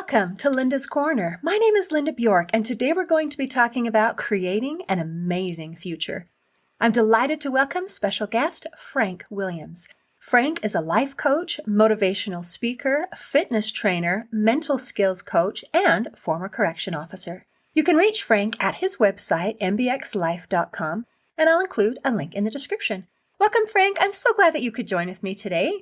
Welcome to Linda's Corner. My name is Linda Bjork, and today we're going to be talking about creating an amazing future. I'm delighted to welcome special guest Frank Williams. Frank is a life coach, motivational speaker, fitness trainer, mental skills coach, and former correction officer. You can reach Frank at his website, mbxlife.com, and I'll include a link in the description. Welcome, Frank. I'm so glad that you could join with me today.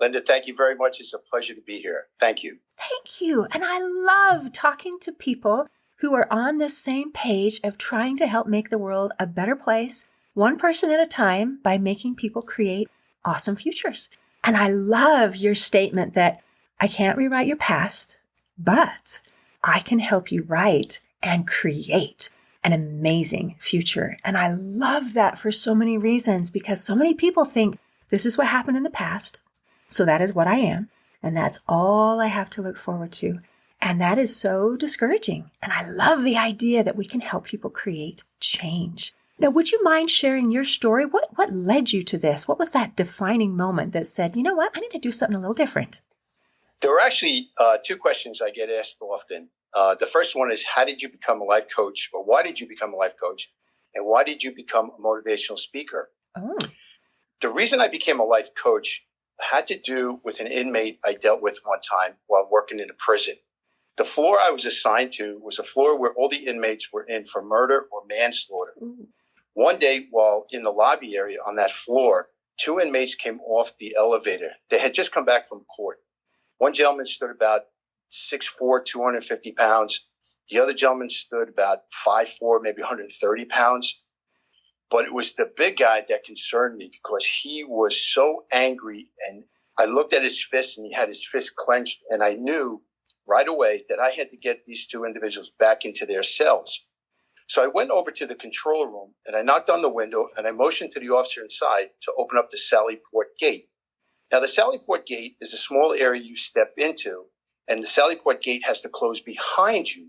Linda, thank you very much. It's a pleasure to be here. Thank you. Thank you. And I love talking to people who are on this same page of trying to help make the world a better place, one person at a time, by making people create awesome futures. And I love your statement that I can't rewrite your past, but I can help you write and create an amazing future. And I love that for so many reasons, because so many people think this is what happened in the past, so that is what I am. And that's all I have to look forward to. And that is so discouraging. And I love the idea that we can help people create change. Now, would you mind sharing your story? What led you to this? What was that defining moment that said, you know what, I need to do something a little different? There are actually two questions I get asked often. The first one is, how did you become a life coach? Or why did you become a life coach? And why did you become a motivational speaker? Oh. The reason I became a life coach had to do with an inmate I dealt with one time while working in a prison. The floor I was assigned to was a floor where all the inmates were in for murder or manslaughter. Ooh. One day, while in the lobby area on that floor, two inmates came off the elevator. They had just come back from court. One gentleman stood about 6'4", 250 pounds. The other gentleman stood about 5'4", maybe 130 pounds. But it was the big guy that concerned me, because he was so angry, and I looked at his fist and he had his fist clenched, and I knew right away that I had to get these two individuals back into their cells. So I went over to the control room and I knocked on the window and I motioned to the officer inside to open up the Sallyport gate. Now, the Sallyport gate is a small area you step into, and the Sallyport gate has to close behind you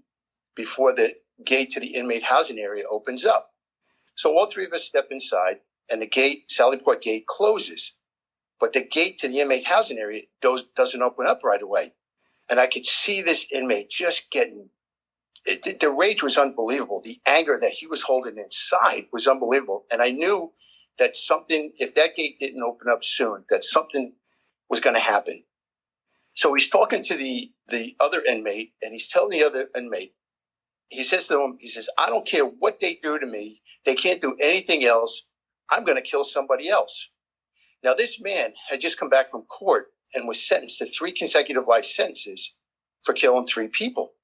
before the gate to the inmate housing area opens up. So all three of us step inside, and the gate, Sallyport gate, closes. But the gate to the inmate housing area doesn't open up right away. And I could see this inmate just getting, the rage was unbelievable. The anger that he was holding inside was unbelievable. And I knew that something, if that gate didn't open up soon, that something was going to happen. So he's talking to the other inmate, and he's telling the other inmate, he says to him, he says, I don't care what they do to me. They can't do anything else. I'm going to kill somebody else. Now, this man had just come back from court and was sentenced to 3 consecutive life sentences for killing 3 people.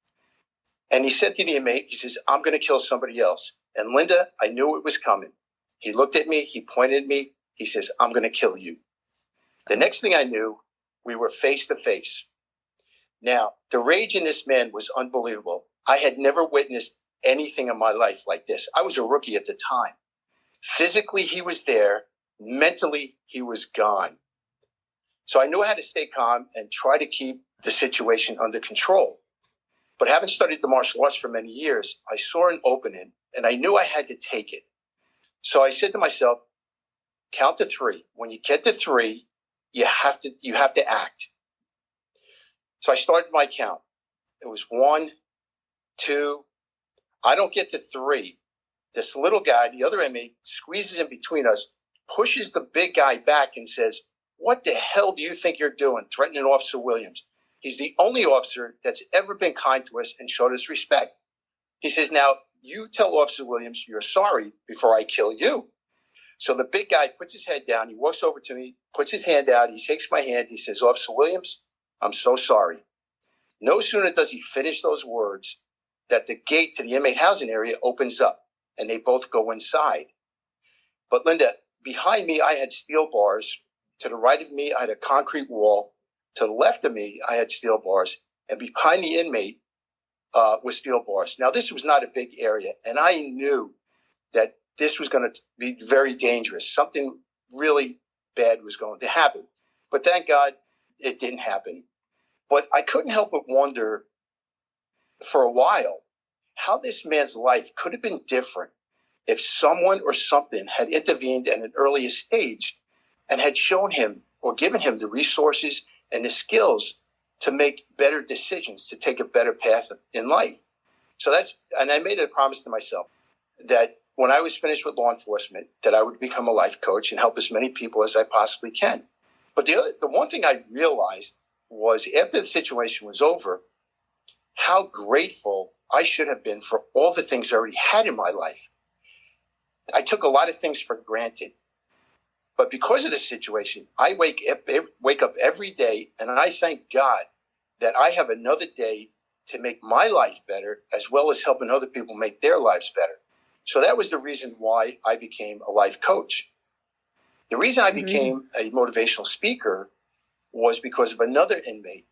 And he said to the inmate, he says, I'm going to kill somebody else. And Linda, I knew it was coming. He looked at me. He pointed at me. He says, I'm going to kill you. The next thing I knew, we were face to face. Now, the rage in this man was unbelievable. I had never witnessed anything in my life like this. I was a rookie at the time. Physically, he was there. Mentally, he was gone. So I knew how to stay calm and try to keep the situation under control. But having studied the martial arts for many years, I saw an opening and I knew I had to take it. So I said to myself, count to 3. When you get to 3, you have to act. So I started my count. It was 1, 2. I don't get to 3. This little guy, the other inmate, squeezes in between us, pushes the big guy back and says, what the hell do you think you're doing, threatening Officer Williams? He's the only officer that's ever been kind to us and showed us respect. He says, now, you tell Officer Williams you're sorry before I kill you. So the big guy puts his head down. He walks over to me, puts his hand out. He shakes my hand. He says, Officer Williams, I'm so sorry. No sooner does he finish those words that the gate to the inmate housing area opens up and they both go inside. But Linda, behind me, I had steel bars. To the right of me, I had a concrete wall. To the left of me, I had steel bars. And behind the inmate was steel bars. Now, this was not a big area. And I knew that this was going to be very dangerous. Something really bad was going to happen. But thank God it didn't happen. But I couldn't help but wonder for a while how this man's life could have been different if someone or something had intervened at an earlier stage and had shown him or given him the resources and the skills to make better decisions, to take a better path in life. And I made a promise to myself that when I was finished with law enforcement, that I would become a life coach and help as many people as I possibly can. But the one thing I realized was after the situation was over, how grateful I should have been for all the things I already had in my life. I took a lot of things for granted. But because of the situation, I wake up every day and I thank God that I have another day to make my life better, as well as helping other people make their lives better. So that was the reason why I became a life coach. The reason I became a motivational speaker was because of another inmate.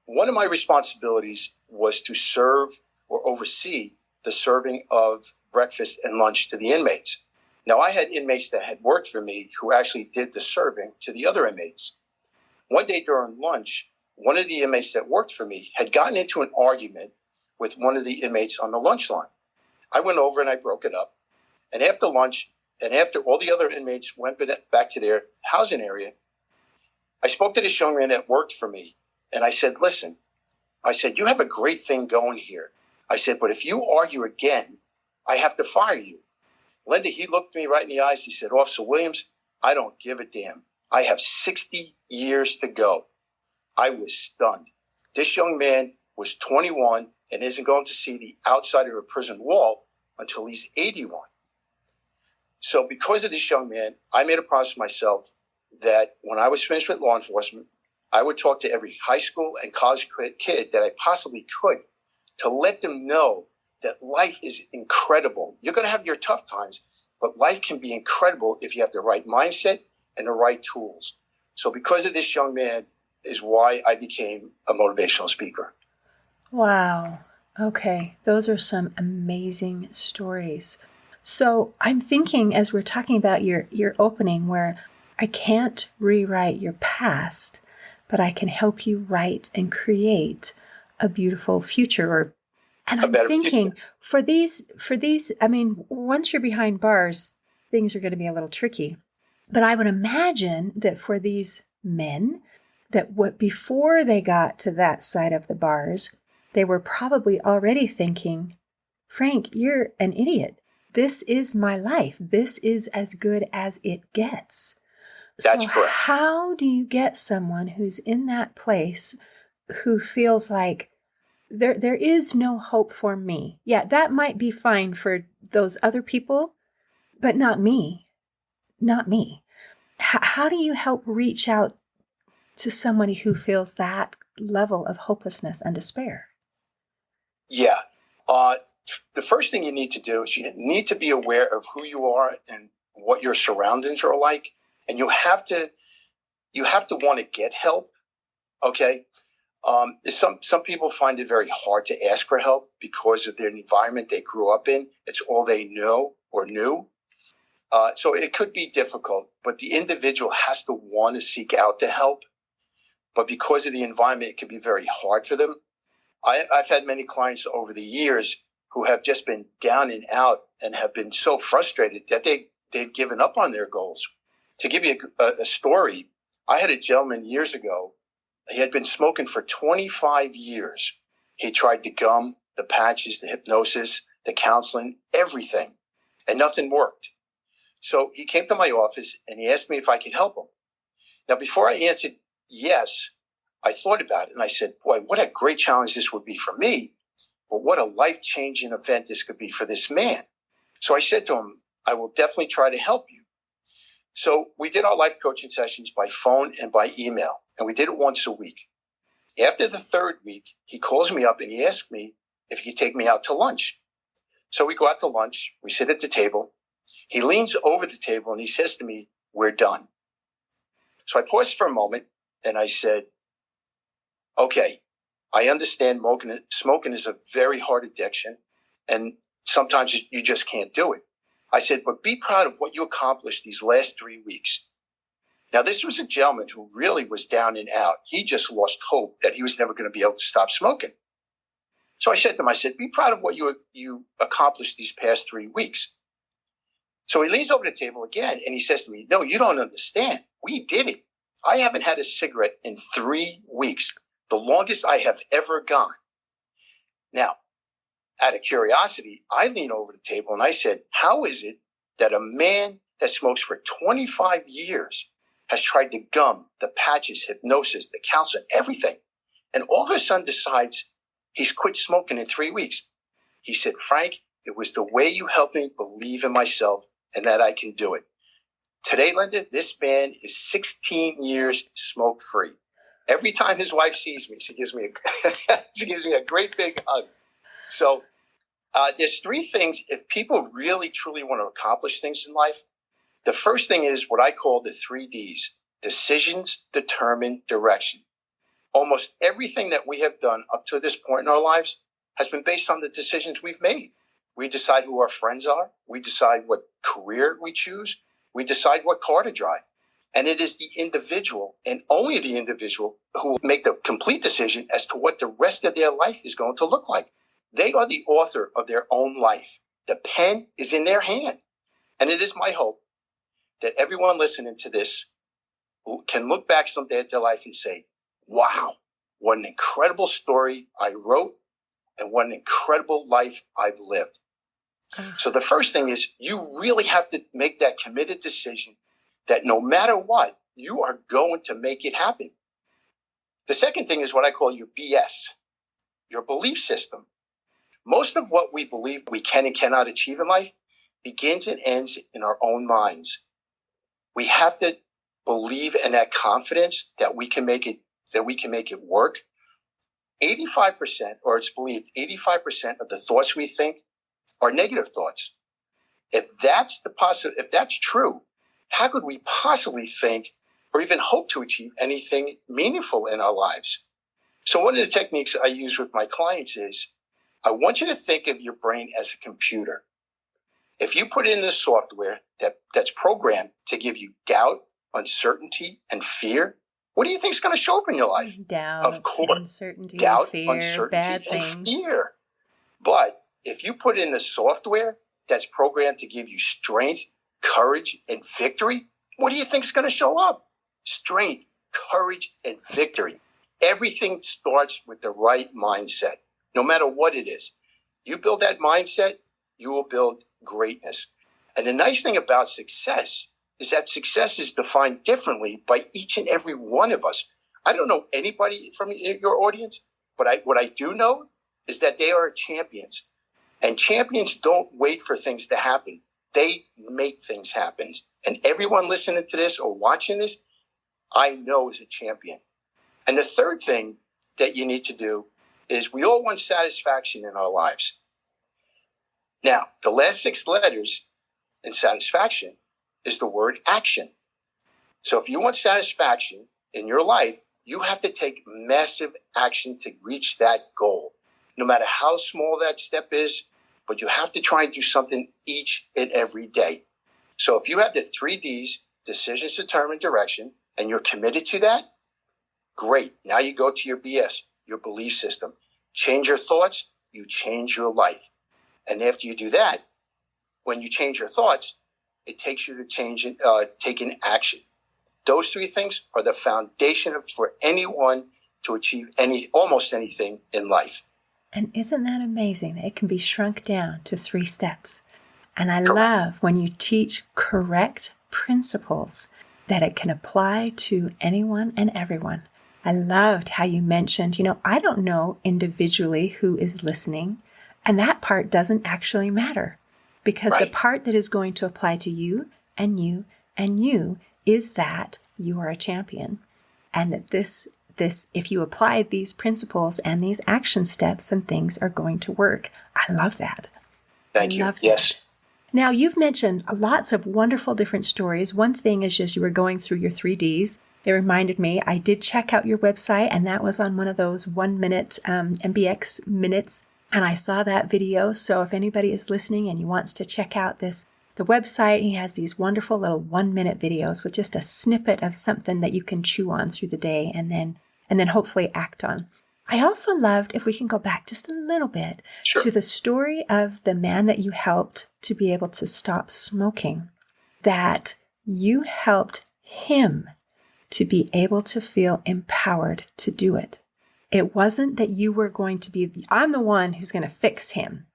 One of my responsibilities was to serve or oversee the serving of breakfast and lunch to the inmates. Now, I had inmates that had worked for me who actually did the serving to the other inmates. One day during lunch, one of the inmates that worked for me had gotten into an argument with one of the inmates on the lunch line. I went over and I broke it up. And after lunch, and after all the other inmates went back to their housing area, I spoke to this young man that worked for me. And I said, listen, I said, you have a great thing going here. I said, but if you argue again, I have to fire you. Linda, he looked me right in the eyes. He said, Officer Williams, I don't give a damn. I have 60 years to go. I was stunned. This young man was 21 and isn't going to see the outside of a prison wall until he's 81. So because of this young man, I made a promise to myself that when I was finished with law enforcement, I would talk to every high school and college kid that I possibly could to let them know that life is incredible. You're going to have your tough times, but life can be incredible if you have the right mindset and the right tools. So because of this young man is why I became a motivational speaker. Wow. Okay. Those are some amazing stories. So I'm thinking as we're talking about your opening where I can't rewrite your past, but I can help you write and create a beautiful future. And I'm thinking for these, I mean, once you're behind bars, things are going to be a little tricky. But I would imagine that for these men, that before they got to that side of the bars, they were probably already thinking, Frank, you're an idiot. This is my life. This is as good as it gets. That's so correct. How do you get someone who's in that place who feels like there is no hope for me? Yeah, that might be fine for those other people, but not me. Not me. How do you help reach out to somebody who feels that level of hopelessness and despair? Yeah. The first thing you need to do is you need to be aware of who you are and what your surroundings are like. And you have to want to get help. Okay. Some people find it very hard to ask for help because of their environment they grew up in. It's all they know or knew. So it could be difficult, but the individual has to want to seek out the help. But because of the environment, it can be very hard for them. I've had many clients over the years who have just been down and out and have been so frustrated that they've given up on their goals. To give you a story, I had a gentleman years ago. He had been smoking for 25 years. He tried the gum, the patches, the hypnosis, the counseling, everything, and nothing worked. So he came to my office and he asked me if I could help him. Now, before I answered yes, I thought about it and I said, boy, what a great challenge this would be for me, but what a life-changing event this could be for this man. So I said to him, I will definitely try to help you. So we did our life coaching sessions by phone and by email, and we did it once a week. After the third week, he calls me up and he asked me if he could take me out to lunch. So we go out to lunch. We sit at the table. He leans over the table and he says to me, we're done. So I paused for a moment and I said, okay, I understand smoking is a very hard addiction and sometimes you just can't do it. I said, but be proud of what you accomplished these last 3 weeks. Now, this was a gentleman who really was down and out. He just lost hope that he was never going to be able to stop smoking. So I said to him, I said, be proud of what you accomplished these past 3 weeks. So he leans over the table again and he says to me, no, you don't understand. We did it. I haven't had a cigarette in 3 weeks. the longest I have ever gone. Now, out of curiosity, I leaned over the table and I said, how is it that a man that smokes for 25 years has tried the gum, the patches, hypnosis, the counseling, everything, and all of a sudden decides he's quit smoking in 3 weeks? He said, Frank, it was the way you helped me believe in myself and that I can do it. Today, Linda, this man is 16 years smoke-free. Every time his wife sees me, she gives me a great big hug. So there's three things. If people really, truly want to accomplish things in life, the first thing is what I call the 3Ds: decisions, determine, direction. Almost everything that we have done up to this point in our lives has been based on the decisions we've made. We decide who our friends are. We decide what career we choose. We decide what car to drive. And it is the individual, and only the individual, who will make the complete decision as to what the rest of their life is going to look like. They are the author of their own life. The pen is in their hand. And it is my hope that everyone listening to this can look back someday at their life and say, wow, what an incredible story I wrote and what an incredible life I've lived. So the first thing is you really have to make that committed decision that no matter what, you are going to make it happen. The second thing is what I call your BS, your belief system. Most of what we believe we can and cannot achieve in life begins and ends in our own minds. We have to believe in that confidence that we can make it work. 85%, or it's believed 85% of the thoughts we think are negative thoughts. If that's true, how could we possibly think or even hope to achieve anything meaningful in our lives? So one of the techniques I use with my clients is, I want you to think of your brain as a computer. If you put in the software that's programmed to give you doubt, uncertainty, and fear, what do you think is going to show up in your life? Doubt, of course, uncertainty, doubt, fear, uncertainty, bad and things. fear. But if you put in the software that's programmed to give you strength, courage, and victory, what do you think is going to show up? Strength, courage, and victory. Everything starts with the right mindset, no matter what it is. You build that mindset, you will build greatness. And the nice thing about success is that success is defined differently by each and every one of us. I don't know anybody from your audience, but what I do know is that they are champions. And champions don't wait for things to happen. They make things happen. And everyone listening to this or watching this, I know is a champion. And the third thing that you need to do is we all want satisfaction in our lives. Now, the last 6 letters in satisfaction is the word action. So if you want satisfaction in your life, you have to take massive action to reach that goal, no matter how small that step is, but you have to try and do something each and every day. So if you have the 3Ds, decisions, determine, direction, and you're committed to that, great. Now you go to your BS, your belief system. Change your thoughts, you change your life. And after you do that, when you change your thoughts, it takes you to taking action. Those 3 things are the foundation for anyone to achieve almost anything in life. And isn't that amazing? It can be shrunk down to 3 steps. And I Correct. love when you teach correct principles that it can apply to anyone and everyone. I loved how you mentioned, I don't know individually who is listening, and that part doesn't actually matter, because Right. the part that is going to apply to you and you and you is that you are a champion, and that this, if you apply these principles and these action steps, then things are going to work. I love that. Thank you. Love that. Yes. Now, you've mentioned lots of wonderful different stories. One thing is just you were going through your 3Ds. It reminded me, I did check out your website, and that was on one of those 1-minute MBX minutes, and I saw that video. So if anybody is listening and wants to check out the website, he has these wonderful little 1-minute videos with just a snippet of something that you can chew on through the day and then hopefully act on. I also loved, if we can go back just a little bit, Sure. to the story of the man that you helped to be able to stop smoking, that you helped him to be able to feel empowered to do it. It wasn't that you were going to be, I'm the one who's going to fix him.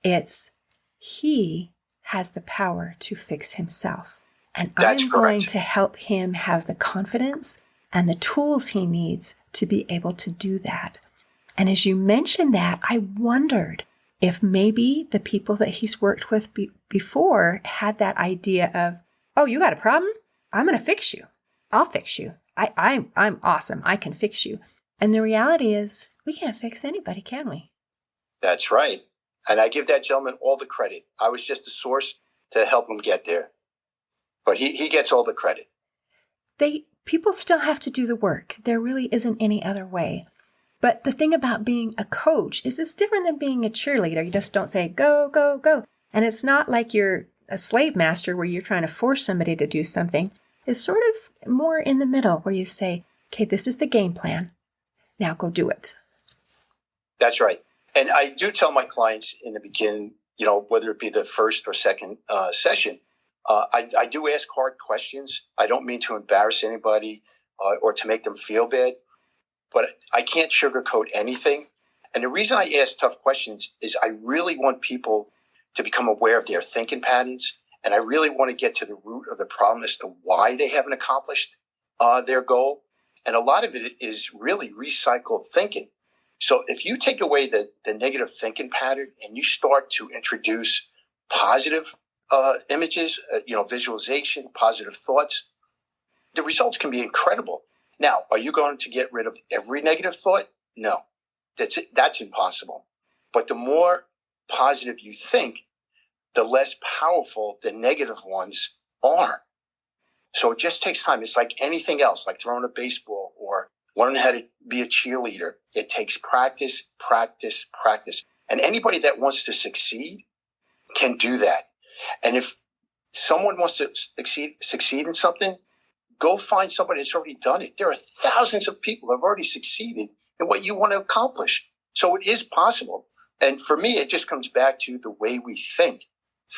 It's he has the power to fix himself. And That's I'm going correct. to help him have the confidence and the tools he needs to be able to do that. And as you mentioned that, I wondered if maybe the people that he's worked with before had that idea of, oh, you got a problem? I'm going to fix you. I'll fix you. I'm awesome. I can fix you. And the reality is we can't fix anybody, can we? That's right. And I give that gentleman all the credit. I was just a source to help him get there. But he gets all the credit. People still have to do the work. There really isn't any other way. But the thing about being a coach is it's different than being a cheerleader. You just don't say, go, go, go. And it's not like you're a slave master where you're trying to force somebody to do something. It's sort of more in the middle where you say, okay, this is the game plan. Now go do it. That's right. And I do tell my clients in the beginning, whether it be the first or second session, I do ask hard questions. I don't mean to embarrass anybody or to make them feel bad, but I can't sugarcoat anything. And the reason I ask tough questions is I really want people to become aware of their thinking patterns. And I really want to get to the root of the problem as to why they haven't accomplished their goal. And a lot of it is really recycled thinking. So if you take away the negative thinking pattern and you start to introduce positive images, visualization, positive thoughts, the results can be incredible. Now, are you going to get rid of every negative thought? No, that's impossible. But the more positive you think, the less powerful the negative ones are. So it just takes time. It's like anything else, like throwing a baseball or learning how to be a cheerleader. It takes practice, practice, practice. And anybody that wants to succeed can do that. And if someone wants to succeed in something, go find somebody that's already done it. There are thousands of people who have already succeeded in what you want to accomplish. So it is possible. And for me, it just comes back to the way we think.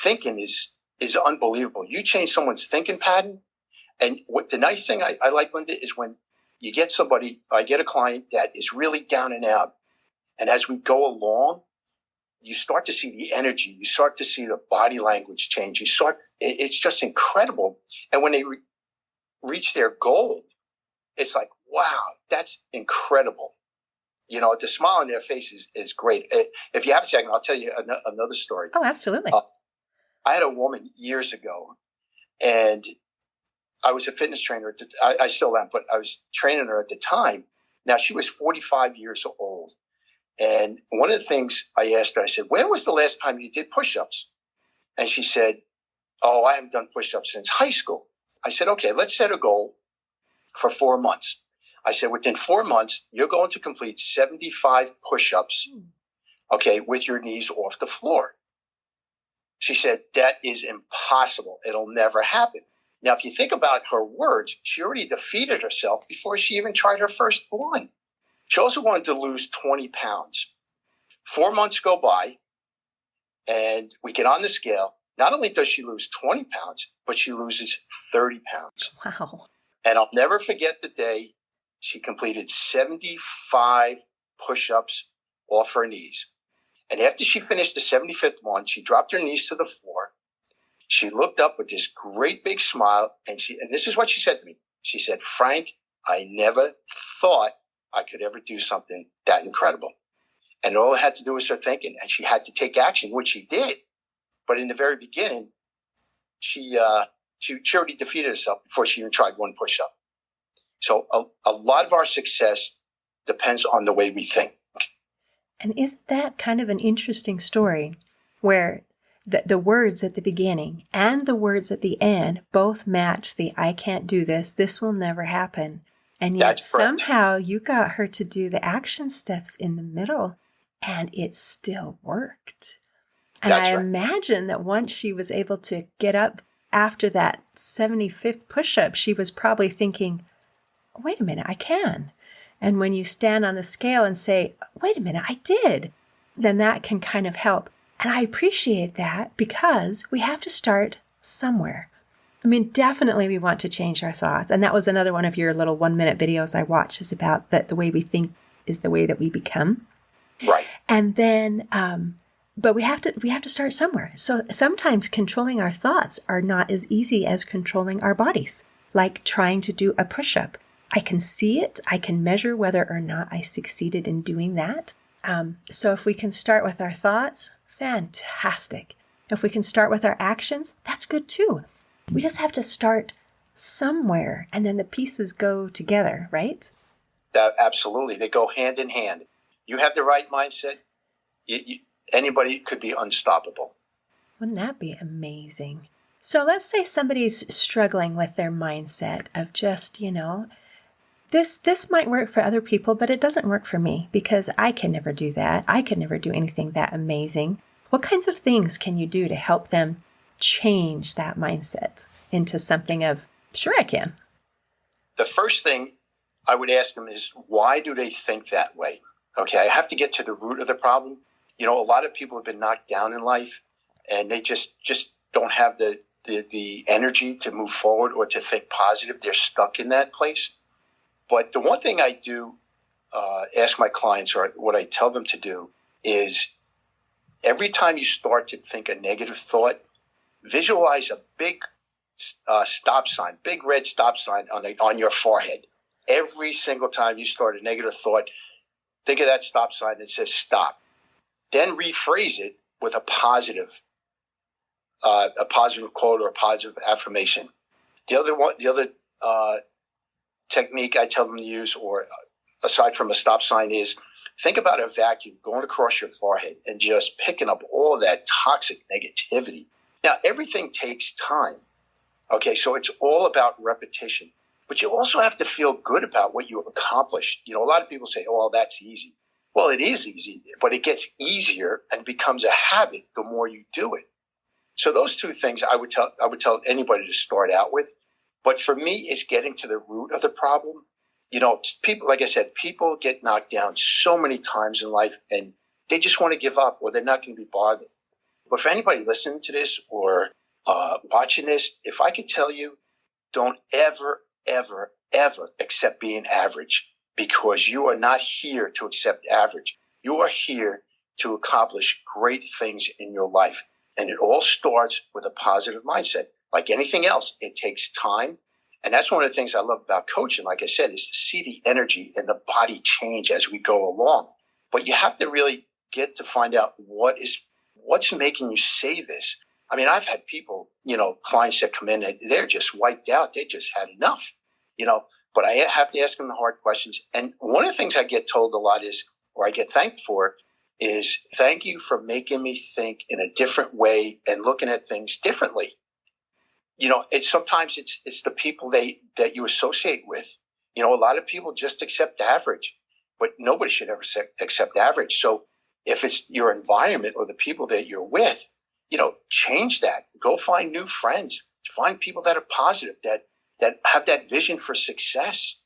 Thinking is unbelievable. You change someone's thinking pattern. And what the nice thing I like, Linda, is when you get I get a client that is really down and out. And as we go along, you start to see the energy. You start to see the body language change. It's just incredible. And when they reach their goal, it's like, wow, that's incredible. The smile on their face is great. If you have a second, I'll tell you another story. Oh, absolutely. I had a woman years ago, and I was a fitness trainer. I still am, but I was training her at the time. Now, she was 45 years old. And one of the things I asked her, I said, when was the last time you did push-ups? And she said, oh, I haven't done push-ups since high school. I said, okay, let's set a goal for 4 months. I said, within 4 months, you're going to complete 75 push-ups, okay, with your knees off the floor. She said, that is impossible. It'll never happen. Now, if you think about her words, she already defeated herself before she even tried her first one. She also wanted to lose 20 pounds. 4 months go by, and we get on the scale. Not only does she lose 20 pounds, but she loses 30 pounds. Wow. And I'll never forget the day she completed 75 push-ups off her knees. And after she finished the 75th one, she dropped her knees to the floor. She looked up with this great big smile, and this is what she said to me. She said, Frank, I never thought I could ever do something that incredible. And all I had to do was start thinking, and she had to take action, which she did. But in the very beginning, she already defeated herself before she even tried one push-up. So a lot of our success depends on the way we think. And isn't that kind of an interesting story where the words at the beginning and the words at the end both match the I can't do this will never happen. And yet somehow you got her to do the action steps in the middle and it still worked. And I imagine that once she was able to get up after that 75th push-up, she was probably thinking, wait a minute, I can. And when you stand on the scale and say, wait a minute, I did, then that can kind of help. And I appreciate that because we have to start somewhere. I mean, definitely we want to change our thoughts. And that was another one of your little 1-minute videos I watched, is about that the way we think is the way that we become. Right. And then, but we have to start somewhere. So sometimes controlling our thoughts are not as easy as controlling our bodies, like trying to do a push-up. I can see it. I can measure whether or not I succeeded in doing that. So if we can start with our thoughts, fantastic. If we can start with our actions, that's good too. We just have to start somewhere, and then the pieces go together, right? Absolutely. They go hand in hand. You have the right mindset, anybody could be unstoppable. Wouldn't that be amazing? So let's say somebody's struggling with their mindset of just, this might work for other people, but it doesn't work for me because I can never do that. I can never do anything that amazing. What kinds of things can you do to help them change that mindset into something of, sure, I can? The first thing I would ask them is, why do they think that way? Okay, I have to get to the root of the problem. A lot of people have been knocked down in life, and they just don't have the energy to move forward or to think positive. They're stuck in that place. But the one thing I do ask my clients, or what I tell them to do, is every time you start to think a negative thought, visualize a big stop sign, big red stop sign on your forehead. Every single time you start a negative thought, think of that stop sign that says stop. Then rephrase it with a positive quote or a positive affirmation. The other technique I tell them to use, or aside from a stop sign, is think about a vacuum going across your forehead and just picking up all that toxic negativity. Now, everything takes time. Okay, so it's all about repetition. But you also have to feel good about what you have accomplished. A lot of people say, oh, well, that's easy. Well, it is easy, but it gets easier and becomes a habit the more you do it. So those two things I would tell anybody to start out with. But for me, it's getting to the root of the problem. People, like I said, people get knocked down so many times in life, and they just want to give up, or they're not going to be bothered. But for anybody listening to this or watching this, if I could tell you, don't ever, ever, ever accept being average, because you are not here to accept average. You are here to accomplish great things in your life. And it all starts with a positive mindset. Like anything else, it takes time. And that's one of the things I love about coaching, like I said, is to see the energy and the body change as we go along. But you have to really get to find out what's making you say this. I mean, I've had people, clients that come in, they're just wiped out. They just had enough, but I have to ask them the hard questions. And one of the things I get told a lot is, or I get thanked for, is thank you for making me think in a different way and looking at things differently. Sometimes it's the people that you associate with. A lot of people just accept average, but nobody should ever accept average. So if it's your environment or the people that you're with, change that. Go find new friends. Find people that are positive, that have that vision for success.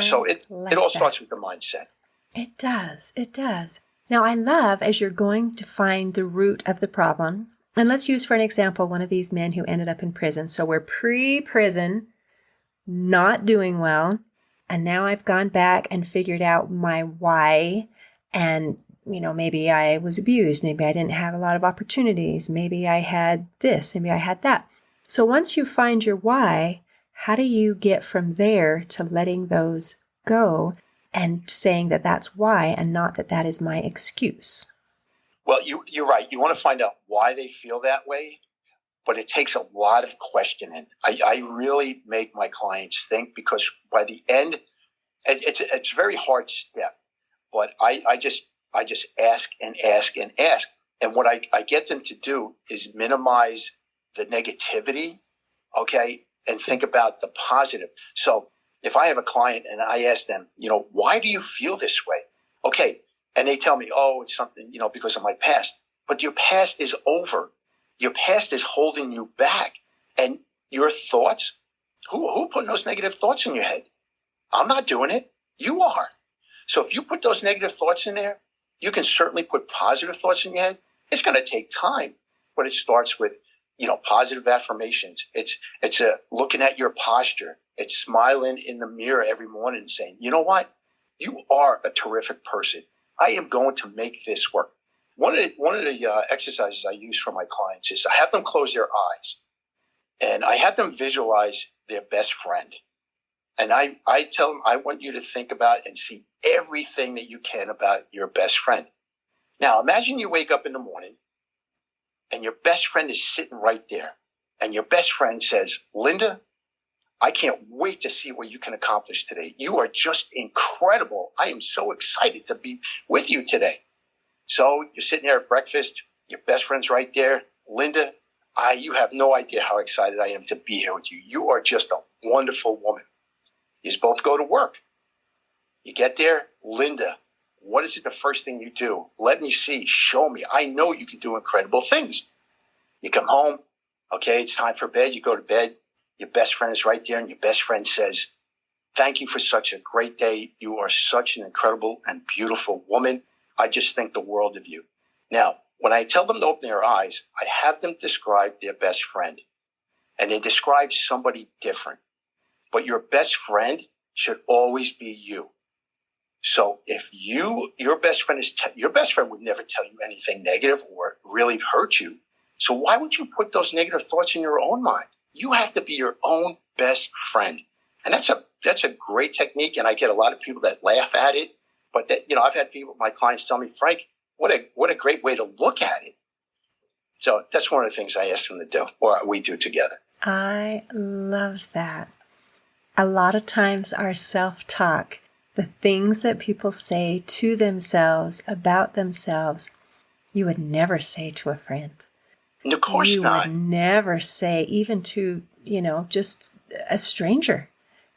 So it all starts with the mindset. It does. It does. Now, I love, as you're going to find the root of the problem, and let's use for an example one of these men who ended up in prison. So we're pre-prison, not doing well, and now I've gone back and figured out my why, and maybe I was abused. Maybe I didn't have a lot of opportunities. Maybe I had this. Maybe I had that. So once you find your why, how do you get from there to letting those go and saying that that's why and not that is my excuse? Well, you're right. You want to find out why they feel that way, but it takes a lot of questioning. I really make my clients think, because by the end, it's a very hard step, but I just ask and ask and ask. And what I get them to do is minimize the negativity, okay, and think about the positive. So if I have a client and I ask them, why do you feel this way? Okay. And they tell me, oh, it's something, because of my past. But your past is over. Your past is holding you back. And your thoughts, who put those negative thoughts in your head? I'm not doing it. You are. So if you put those negative thoughts in there, you can certainly put positive thoughts in your head. It's going to take time, but it starts with, positive affirmations. It's a looking at your posture. It's smiling in the mirror every morning and saying, you know what? You are a terrific person. I am going to make this work. One of the exercises I use for my clients is I have them close their eyes and I have them visualize their best friend. And I tell them, I want you to think about and see everything that you can about your best friend. Now, imagine you wake up in the morning and your best friend is sitting right there. And your best friend says, Linda, I can't wait to see what you can accomplish today. You are just incredible. I am so excited to be with you today. So you're sitting there at breakfast. Your best friend's right there. Linda, you have no idea how excited I am to be here with you. You are just a wonderful woman. You both go to work. You get there. Linda, what is it the first thing you do? Let me see. Show me. I know you can do incredible things. You come home. Okay, it's time for bed. You go to bed. Your best friend is right there, and your best friend says, thank you for such a great day. You are such an incredible and beautiful woman. I just think the world of you. Now, when I tell them to open their eyes, I have them describe their best friend. And they describe somebody different. But your best friend should always be you. So if your best friend your best friend would never tell you anything negative or really hurt you. So why would you put those negative thoughts in your own mind? You have to be your own best friend. And that's a great technique. And I get a lot of people that laugh at it. But that, I've had my clients tell me, Frank, what a great way to look at it. So that's one of the things I ask them to do, or we do together. I love that. A lot of times our self-talk, the things that people say to themselves about themselves, you would never say to a friend. And of course not. You would never say, even to, just a stranger.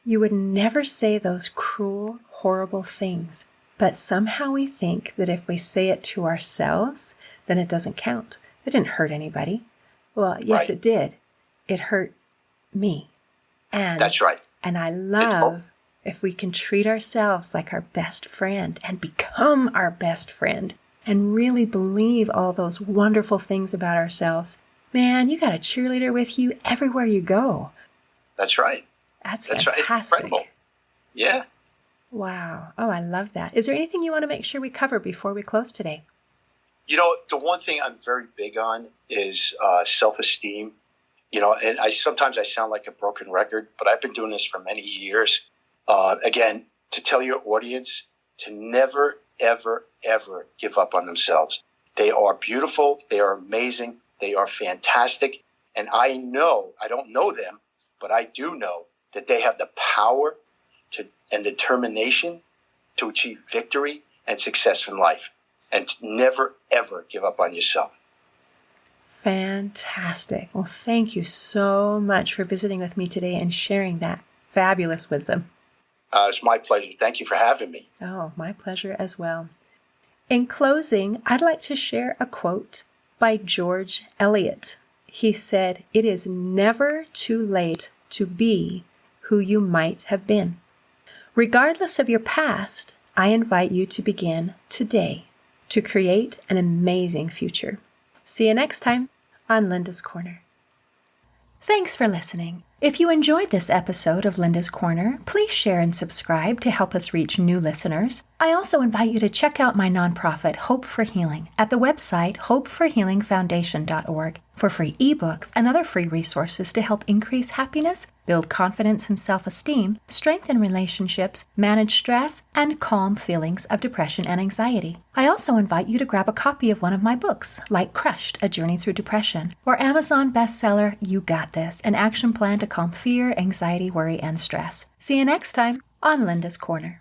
You would never say those cruel, horrible things. But somehow we think that if we say it to ourselves, then it doesn't count. It didn't hurt anybody. Well, yes, It did. It hurt me. And that's right. And I love if we can treat ourselves like our best friend and become our best friend and really believe all those wonderful things about ourselves. Man, you got a cheerleader with you everywhere you go. That's right. That's Right. fantastic. It's incredible. Yeah. Wow. Oh, I love that. Is there anything you want to make sure we cover before we close today? The one thing I'm very big on is self-esteem. And sometimes I sound like a broken record, but I've been doing this for many years. Again, to tell your audience to never, ever, ever give up on themselves. They are beautiful. They are amazing. They are fantastic. And I don't know them, but I do know that they have the power and determination to achieve victory and success in life. And never, ever give up on yourself. Fantastic. Well, thank you so much for visiting with me today and sharing that fabulous wisdom. It's my pleasure. Thank you for having me. Oh, my pleasure as well. In closing, I'd like to share a quote by George Eliot. He said, "It is never too late to be who you might have been." Regardless of your past, I invite you to begin today to create an amazing future. See you next time on Linda's Corner. Thanks for listening. If you enjoyed this episode of Linda's Corner, please share and subscribe to help us reach new listeners. I also invite you to check out my nonprofit, Hope for Healing, at the website hopeforhealingfoundation.org for free ebooks and other free resources to help increase happiness, build confidence and self-esteem, strengthen relationships, manage stress, and calm feelings of depression and anxiety. I also invite you to grab a copy of one of my books, like Crushed, A Journey Through Depression, or Amazon bestseller, You Got This, an action plan to calm fear, anxiety, worry, and stress. See you next time on Linda's Corner.